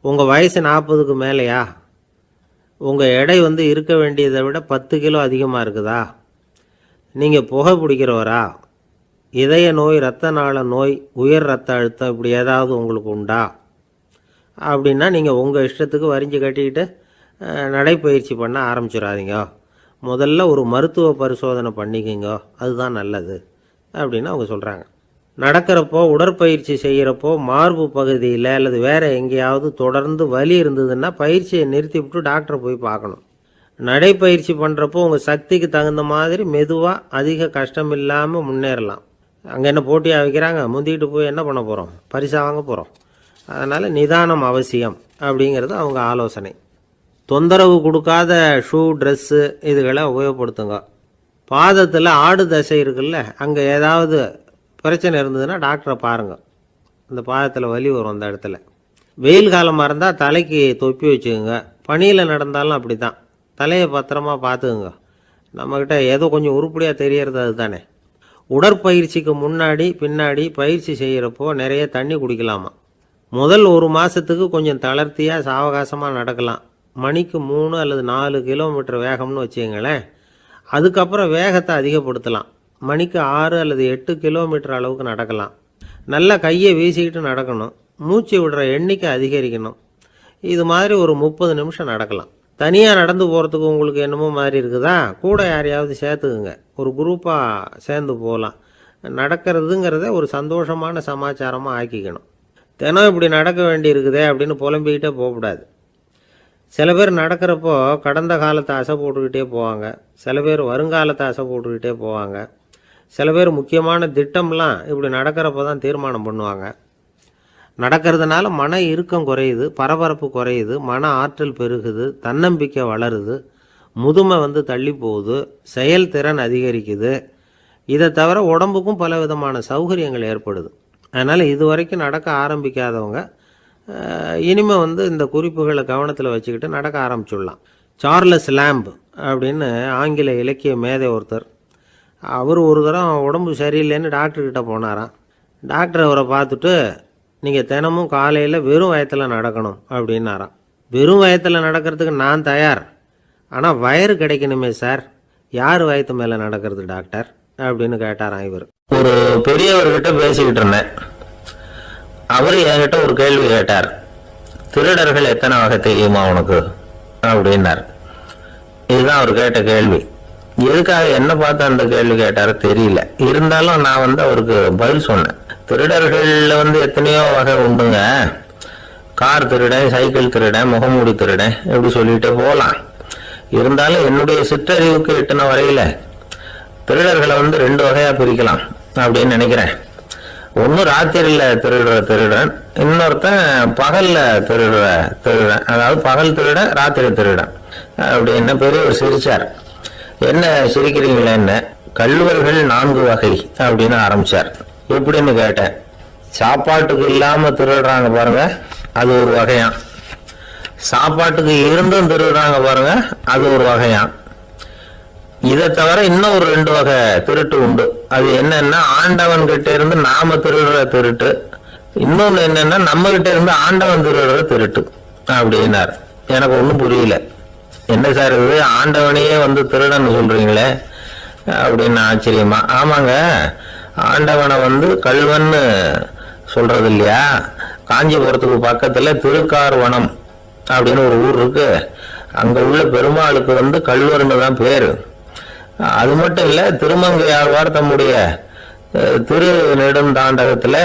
[SPEAKER 1] உங்கள் வயசு 40க்கு மேலேயா? உங்கள் எடை இருக்க வேண்டியதை விட 10 கிலோ அதிகமாக இருக்குதா? நீங்கள் புகை பிடிக்கிறவரா? இதய நோய், இரத்த நாள நோய், உயர் இரத்த அழுத்தம் இப்படி ஏதாவது உங்களுக்கு உண்டா? அப்படின்னா நீங்கள் உங்கள் இஷ்டத்துக்கு வரிஞ்சு கட்டிக்கிட்டு நடைப்பயிற்சி பண்ண ஆரம்பிச்சிடாதீங்க. முதல்ல ஒரு மருத்துவ பரிசோதனை பண்ணிக்கோங்க, அதுதான் நல்லது அப்படின்னு அவங்க சொல்கிறாங்க. நடக்கிறப்போ, உடற்பயிற்சி செய்கிறப்போ மார்பு பகுதியில் அல்லது வேறு எங்கேயாவது தொடர்ந்து வலி இருந்ததுன்னா பயிற்சியை நிறுத்திவிட்டு டாக்டரை போய் பார்க்கணும். நடைப்பயிற்சி பண்ணுறப்போ உங்கள் சக்திக்கு தகுந்த மாதிரி மெதுவாக அதிக கஷ்டம் இல்லாமல் முன்னேறலாம். அங்கே என்ன போட்டியாக வைக்கிறாங்க? முந்திக்கிட்டு போய் என்ன பண்ண போகிறோம்? பரிசா வாங்க போகிறோம். அதனால் நிதானம் அவசியம் அப்படிங்கிறது அவங்க ஆலோசனை. தொந்தரவு கொடுக்காத ஷூ, ட்ரெஸ்ஸு இதுகளை உபயோகப்படுத்துங்க. பாதத்தில் ஆடு தசை இருக்குல்ல, அங்கே ஏதாவது பிரச்சனை இருந்ததுன்னா டாக்டரை பாருங்கள். இந்த பாதத்தில் வலி வரும் அந்த இடத்துல. வெயில் காலமாக இருந்தால் தலைக்கு தொப்பி வச்சுக்கோங்க. பனியில் நடந்தாலும் அப்படி தான், தலையை பத்திரமா பார்த்துக்குங்க. நம்மக்கிட்ட ஏதோ கொஞ்சம் உருப்படியாக தெரியறது அது தானே. உடற்பயிற்சிக்கு முன்னாடி பின்னாடி பயிற்சி செய்கிறப்போ நிறைய தண்ணி குடிக்கலாமா. முதல் 1 மாதத்துக்கு கொஞ்சம் தளர்த்தியாக சாவகாசமாக நடக்கலாம். மணிக்கு 3 அல்லது 4 கிலோமீட்டர் வேகம்னு வச்சுங்களேன். அதுக்கப்புறம் வேகத்தை அதிகப்படுத்தலாம். மணிக்கு 6 அல்லது 8 கிலோமீட்டர் அளவுக்கு நடக்கலாம். நல்லா கையை வீசிக்கிட்டு நடக்கணும். மூச்சு விடுற எண்ணிக்கை அதிகரிக்கணும். இது மாதிரி ஒரு 30 நிமிஷம் நடக்கலாம். தனியாக நடந்து போகிறதுக்கு உங்களுக்கு என்னமோ மாதிரி இருக்குதா? கூட யாரையாவது சேர்த்துக்குங்க. ஒரு குரூப்பாக சேர்ந்து போகலாம். நடக்கிறதுங்கிறத ஒரு சந்தோஷமான சமாச்சாரமாக ஆக்கிக்கணும். தினம் இப்படி நடக்க வேண்டி இருக்குதே அப்படின்னு புலம்பிக்கிட்டே போகக்கூடாது. சில பேர் நடக்கிறப்போ கடந்த காலத்தை அசை போட்டுக்கிட்டே போவாங்க. சில பேர் வருங்காலத்தை அசை போட்டுக்கிட்டே போவாங்க. சில பேர் முக்கியமான திட்டம்லாம் இப்படி நடக்கிறப்போ தான் தீர்மானம் பண்ணுவாங்க. நடக்கிறதுனால மன இறுக்கம் குறையுது, பரபரப்பு குறையுது, மன ஆற்றல் பெருகுது, தன்னம்பிக்கை வளருது, முதுமை தள்ளி போகுது, செயல்திறன் அதிகரிக்குது. இதை தவிர உடம்புக்கும் பல விதமான சௌகரியங்கள் ஏற்படுது. அதனால் இது வரைக்கும் நடக்க ஆரம்பிக்காதவங்க இனிமேல் இந்த குறிப்புகளை கவனத்தில் வச்சுக்கிட்டு நடக்க ஆரம்பிச்சுடலாம். சார்லஸ் லேம்ப் அப்படின்னு ஆங்கில இலக்கிய மேதை ஒருத்தர், அவர் ஒரு தரம் உடம்பு சரியில்லைன்னு டாக்டர்கிட்ட போனாராம். டாக்டர் அவரை பார்த்துட்டு, நீங்கள் தினமும் காலையில் வெறும் வயத்தில் நடக்கணும் அப்படின்னாராம். வெறும் வயத்தில் நடக்கிறதுக்கு நான் தயார், ஆனால் வயிறு கிடைக்கணுமே சார். யார் வயத்து மேலே நடக்கிறது டாக்டர் அப்படின்னு கேட்டாராம் இவர்.
[SPEAKER 2] ஒரு பெரியவர்கிட்ட பேசிக்கிட்டு இருந்தேன். அவர் என்கிட்ட ஒரு கேள்வி கேட்டார். திருடர்கள் எத்தனை வகை தெரியுமா உனக்கு அப்படின்னார். இதுதான் அவர் கேட்ட கேள்வி. எதுக்காக என்ன பார்த்து அந்த கேள்வி கேட்டாரு தெரியல. இருந்தாலும் நான் அவருக்கு பதில் சொன்னேன். திருடர்கள்ல எத்தனையோ வகை உண்டுங்க. கார் திருடன், சைக்கிள் திருடன், முகமூடி திருடன், எப்படி சொல்லிட்டே போகலாம். இருந்தாலும் என்னுடைய சிற்றறிவுக்கு எட்டின வரையில திருடர்களை 2 வகையா பிரிக்கலாம் அப்படின்னு நினைக்கிறேன். ஒன்று ராத்திரியில் திருடுற திருடன், இன்னொருத்தன் பகல்ல திருடுற திருடன். அதாவது பகல் திருடன், ராத்திரி திருடன் அப்படின்னு பெரியவர் சிரிச்சார். என்ன சிரிக்கிறீங்களா? என்ன கள்ளுவர்கள் 4 வகை அப்படின்னு ஆரம்பிச்சார். எப்படின்னு கேட்டேன். சாப்பாட்டுக்கு இல்லாம திருடுறாங்க பாருங்க, அது ஒரு வகையான். சாப்பாட்டுக்கு இருந்தும் திருடுறாங்க பாருங்க, அது ஒரு வகையான். இதை தவிர இன்னும் ஒரு 2 வகை திருட்டு உண்டு. அது என்னன்னா, ஆண்டவன் கிட்ட இருந்து நாம திருடுற திருட்டு, இன்னொன்னு என்னன்னா நம்ம கிட்ட இருந்து ஆண்டவன் திருடுற திருட்டு அப்படின்னார். எனக்கு ஒன்றும் புரியல. என்ன சார் இது, ஆண்டவனையே திருடன்னு சொல்றீங்களே அப்படின்னு ஆச்சரியமா. ஆமாங்க, ஆண்டவனை கல்வன்னு சொல்றது இல்லையா? காஞ்சிபுரத்துக்கு பக்கத்துல திருக்கார்வனம் அப்படின்னு ஒரு ஊர் இருக்கு. அங்க உள்ள பெருமாளுக்கு கல்வர்னு தான் பேரு. அது மட்டும் இல்ல, திருமங்கையாழ்வார் தம்முடைய திரு நெடுந்தாண்டகத்துல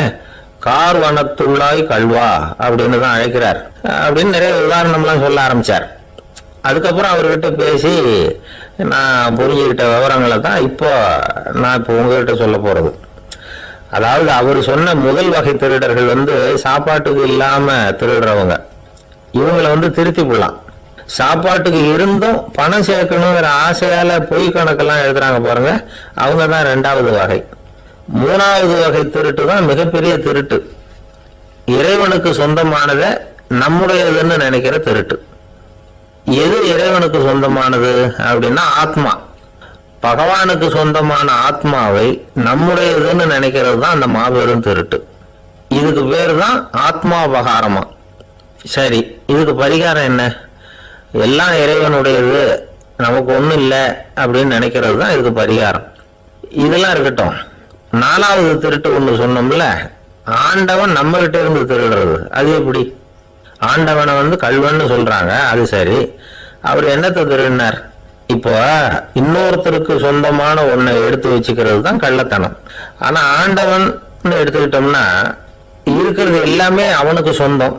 [SPEAKER 2] கார்வனத்துள்ளாய் கல்வா அப்படின்னு தான் அழைக்கிறார் அப்படின்னு நிறைய உதாரணம்லாம் சொல்ல ஆரம்பிச்சார். அதுக்கப்புறம் அவர்கிட்ட பேசி நான் புரிஞ்சுக்கிட்ட விவரங்களை தான் நான் இப்போ உங்ககிட்ட சொல்ல போறது. அதாவது அவர் சொன்ன முதல் வகை திருடர்கள் சாப்பாட்டுக்கு இல்லாம திருடுறவங்க. இவங்களை திருத்தி போடலாம். சாப்பாட்டுக்கு இருந்தும் பணம் சேர்க்கணுங்கிற ஆசையால பொய் கணக்கெல்லாம் எழுதுறாங்க பாருங்க, அவங்க தான் 2வது வகை. 3வது வகை திருட்டு தான் மிகப்பெரிய திருட்டு. இறைவனுக்கு சொந்தமானதை நம்முடையதுன்னு நினைக்கிற திருட்டு. எது இறைவனுக்கு சொந்தமானது அப்படின்னா ஆத்மா.
[SPEAKER 1] பகவானுக்கு சொந்தமான ஆத்மாவை நம்முடையதுன்னு நினைக்கிறது தான் அந்த மாபெரும் திருட்டு. இதுக்கு பேர் தான் ஆத்மாபகாரமா. சரி, இதுக்கு பரிகாரம் என்ன? எல்லாம் இறைவனுடையது, நமக்கு ஒன்றும் இல்லை அப்படின்னு நினைக்கிறது தான் இதுக்கு பரிகாரம். இதெல்லாம் இருக்கட்டும். 4வது திருட்டு ஒன்று சொன்னோம்ல, ஆண்டவன் நம்ம கிட்ட இருந்து திருடுறது. அது எப்படி? ஆண்டவனை கல்வன்னு சொல்றாங்க, அது சரி. அவர் என்னத்தை திருடினார்? இப்போ இன்னொருத்தருக்கு சொந்தமான ஒன்றை எடுத்து வச்சுக்கிறது தான் கள்ளத்தனம். ஆனா ஆண்டவன் எடுத்துக்கிட்டோம்னா இருக்கிறது எல்லாமே அவனுக்கு சொந்தம்.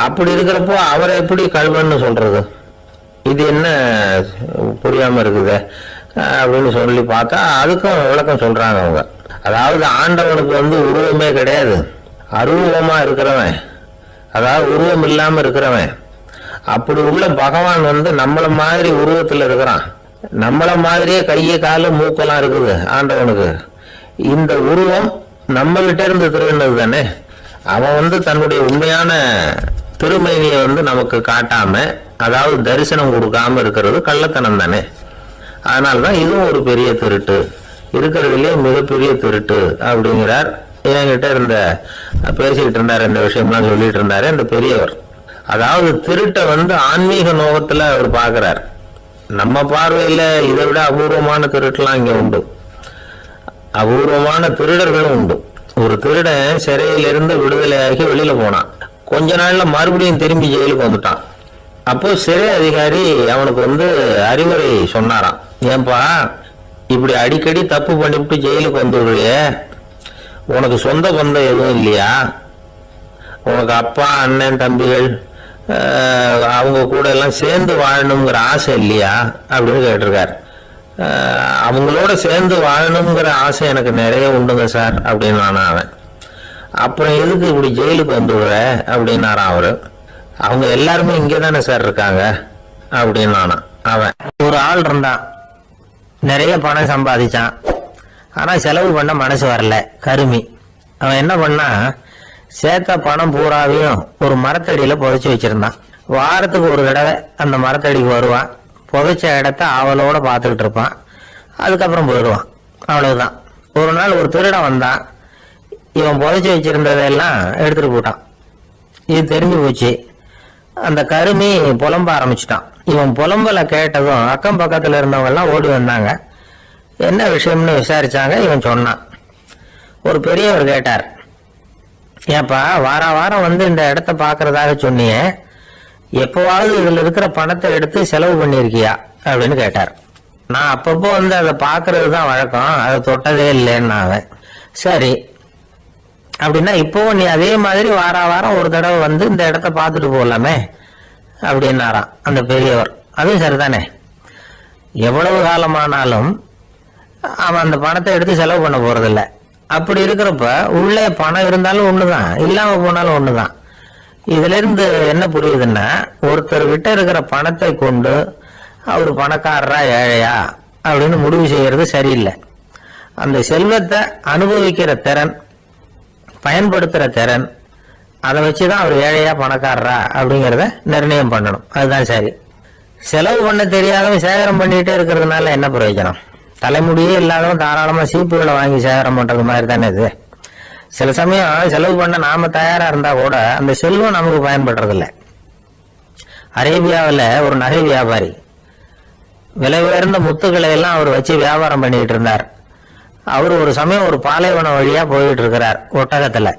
[SPEAKER 1] அப்படி இருக்கிறப்போ அவரை எப்படி கல்வன்னு சொல்றது? இது என்ன புரியாம இருக்குது அப்படின்னு சொல்லி பார்த்தா அதுக்கும் விளக்கம் சொல்றாங்க அவங்க. அதாவது ஆண்டவனுக்கு உருவமே கிடையாது, அருவமா இருக்கிறவன், அதாவது உருவம் இல்லாம இருக்கிறவன். அப்படி உள்ள பகவான் நம்மள மாதிரி உருவத்துல இருக்கிறான். நம்மள மாதிரியே கையை காலு மூக்கெல்லாம் இருக்குது ஆண்டவனுக்கு. இந்த உருவம் நம்ம கிட்ட இருந்து திருடினது தானே. அவன் தன்னுடைய உண்மையான திருமையை நமக்கு காட்டாம, அதாவது தரிசனம் கொடுக்காம இருக்கிறது கள்ளத்தனம் தானே. அதனால்தான் இதுவும் ஒரு பெரிய திருட்டு, இருக்கிறதுலயே மிகப்பெரிய திருட்டு அப்படிங்கிறார். என்கிட்ட பேசிக்கிட்டு இருந்தார், இந்த விஷயம்லாம் சொல்லிட்டு இருந்தாரு அந்த பெரியவர். அதாவது திருட்டை ஆன்மீக நோகத்துல அவர் பார்க்கிறார். நம்ம பார்வையில இதை விட அபூர்வமான திருட்டுலாம் இங்க உண்டு, அபூர்வமான திருடர்களும் உண்டு. ஒரு திருடன் சிறையிலிருந்து விடுதலையாகி வெளியில போனான். கொஞ்ச நாள்ல மறுபடியும் திரும்பி ஜெயிலுக்கு வந்துட்டான். அப்போ சிறை அதிகாரி அவனுக்கு அறிவுரை சொன்னாராம். ஏன்பா இப்படி அடிக்கடி தப்பு பண்ணிவிட்டு ஜெயிலுக்கு வந்துடுறியே, உனக்கு சொந்த பந்தம் எதுவும் இல்லையா? உனக்கு அப்பா அண்ணன் தம்பிகள் அவங்க கூட எல்லாம் சேர்ந்து வாழணுங்கிற ஆசை இல்லையா அப்படின்னு கேட்டிருக்காரு. அவங்களோட சேர்ந்து வாழணுங்கிற ஆசை எனக்கு நிறைய உண்டுங்க சார் அப்படின்னு அவன். அப்புறம் எதுக்கு இப்படி ஜெயிலுக்கு வந்துடுற அப்படின்னாரான் அவரு. அவங்க எல்லாருமே இங்கே தானே சார் இருக்காங்க அப்படின்னு அவன். ஒரு ஆள் இருந்தான், நிறைய பணம் சம்பாதிச்சான், ஆனா செலவு பண்ண மனசு வரல, கருமி. அவன் என்ன பண்ணா, சேர்த்த பணம் பூராவையும் ஒரு மரத்தடியில புதைச்சி வச்சிருந்தான். வாரத்துக்கு ஒரு தடவை அந்த மரத்தடிக்கு வருவான், புதைச்ச இடத்த ஆவலோட பார்த்துக்கிட்டு இருப்பான், அதுக்கப்புறம் போயிடுவான். அவ்வளவுதான். ஒரு நாள் ஒரு திருடன் வந்தான், இவன் புதைச்சி வச்சிருந்ததெல்லாம் எடுத்துட்டு போட்டான். இது தெரிஞ்சு போச்சு. அந்த கருமி புலம்ப ஆரம்பிச்சுட்டான். இவன் புலம்பலை கேட்டதும் அக்கம் பக்கத்துல இருந்தவங்க எல்லாம் ஓடி வந்தாங்க. என்ன விஷயம்னு விசாரிச்சாங்க. இவன் சொன்னான். ஒரு பெரியவர் கேட்டார், ஏப்பா வார வாரம் இந்த இடத்த பாக்குறதாக சொன்னியே, எப்பவாவது இதுல இருக்கிற பணத்தை எடுத்து செலவு பண்ணிருக்கியா அப்படின்னு கேட்டார். நான் அப்பப்போ அதை பாக்குறது தான் வழக்கம், அதை தொட்டதே இல்லைன்னு அவன். சரி அப்படின்னா இப்போ நீ அதே மாதிரி வார வாரம் ஒரு தடவை இந்த இடத்த பார்த்துட்டு போகலாமே அப்படின்னாராம் அந்த பெரியவர். அதுவும் சரிதானே, எவ்வளவு காலமானாலும் அவன் அந்த பணத்தை எடுத்து செலவு பண்ண போறதில்லை. அப்படி இருக்கிறப்ப உள்ளே பணம் இருந்தாலும் ஒண்ணுதான், இல்லாம போனாலும் ஒண்ணுதான். இதுல இருந்து என்ன புரியுதுன்னா, ஒருத்தர் கிட்ட இருக்கிற பணத்தை கொண்டு அவர் பணக்காரரா ஏழையா அப்படின்னு முடிவு செய்யறது சரியில்லை. அந்த செல்வத்தை அனுபவிக்கிற திறன், பயன்படுத்துற திறன், அதை வச்சுதான் அவர் ஏழையா பணக்காரரா அப்படிங்கிறத நிர்ணயம் பண்ணணும். அதுதான் சரி. செலவு பண்ண தெரியாதவன் சேகரம் பண்ணிட்டே இருக்கிறதுனால என்ன பிரயோஜனம்? தலைமுடியே இல்லாதவன் தாராளமா சீப்புகளை வாங்கி சேகரம் பண்றது மாதிரி தானே இது. சில சமயம் செலவு பண்ண நாம தயாரா இருந்தா கூட அந்த செல்வம் நமக்கு பயன்படுறதில்லை. அரேபியாவில் ஒரு நகை வியாபாரி விலை உயர்ந்த முத்துக்களை எல்லாம் அவர் வச்சு வியாபாரம் பண்ணிட்டு இருந்தார். அவர் ஒரு சமயம் ஒரு பாலைவனம் வழியா போயிட்டு இருக்கிறார் ஒட்டகத்துல.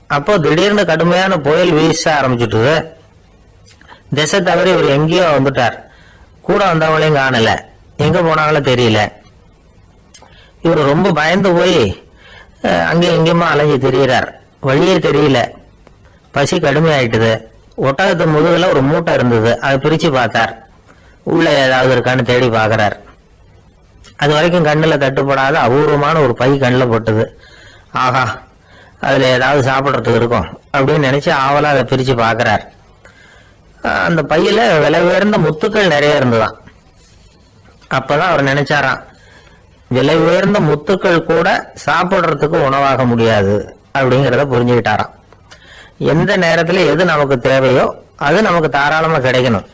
[SPEAKER 1] அப்போ திடீர்னு கடுமையான புயல் வீச ஆரம்பிச்சுட்டு திசை தவறி இவர் எங்கேயோ வந்துட்டார். கூட வந்தவங்களையும் காணல, எங்க போனாங்களும் தெரியல. இவர் ரொம்ப பயந்து போய் அங்கே எங்கேயுமா அலைஞ்சு திரியிறார். வழியே தெரியல, பசி கடுமையாயிட்டுது. ஒட்டகத்து முதுகுல ஒரு மூட்டை இருந்தது, அதை பிரிச்சு பார்த்தார். உள்ள ஏதாவது இருக்கான்னு தேடி பார்க்கிறார். அது வரைக்கும் கண்ணில் தட்டுப்படாத அபூர்வமான ஒரு பை கண்ணில் போட்டது. ஆஹா, அதுல ஏதாவது சாப்பிட்றதுக்கு இருக்கும் அப்படின்னு நினைச்சு ஆவலா அதை பிரிச்சு பார்க்கிறார். அந்த பையில விலை உயர்ந்த முத்துக்கள் நிறைய இருந்துதான். அப்பதான் அவர் நினைச்சாராம், விலை உயர்ந்த முத்துக்கள் கூட சாப்பிட்றதுக்கு உணவாக முடியாது அப்படிங்கிறத புரிஞ்சுக்கிட்டாராம். எந்த நேரத்துல எது நமக்கு தேவையோ அது நமக்கு தாராளமா கிடைக்கணும்.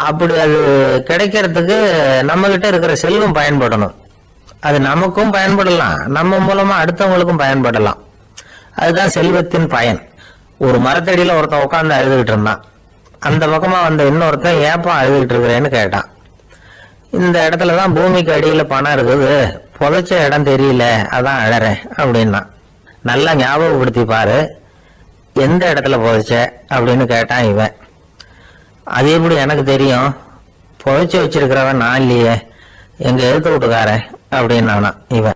[SPEAKER 1] அப்படி அது கிடைக்கிறதுக்கு நம்ம கிட்ட இருக்கிற செல்வம் பயன்படணும். அது நமக்கும் பயன்படலாம், நம்ம மூலமா அடுத்தவங்களுக்கும் பயன்படலாம். அதுதான் செல்வத்தின் பயன். ஒரு மரத்தடியில ஒருத்தன் உட்காந்து அழுதுகிட்டு இருந்தான். அந்த பக்கமா வந்த இன்னொருத்தன் ஏப்பா அழுதுகிட்டு இருக்கிறேன்னு கேட்டான். இந்த இடத்துலதான் பூமிக்கு அடியில பணம் இருக்குது, புதைச்ச இடம் தெரியல, அதான் அழறேன் அப்படின்னா. நல்லா ஞாபகப்படுத்தி பாரு, எந்த இடத்துல புதைச்ச அப்படின்னு கேட்டான் இவன். அது எப்படி எனக்கு தெரியும், புதைச்சி வச்சிருக்கிறவன் நான் இல்லையே, எங்க எழுத்து வீட்டுக்காரன் அப்படின்னானா இவன்.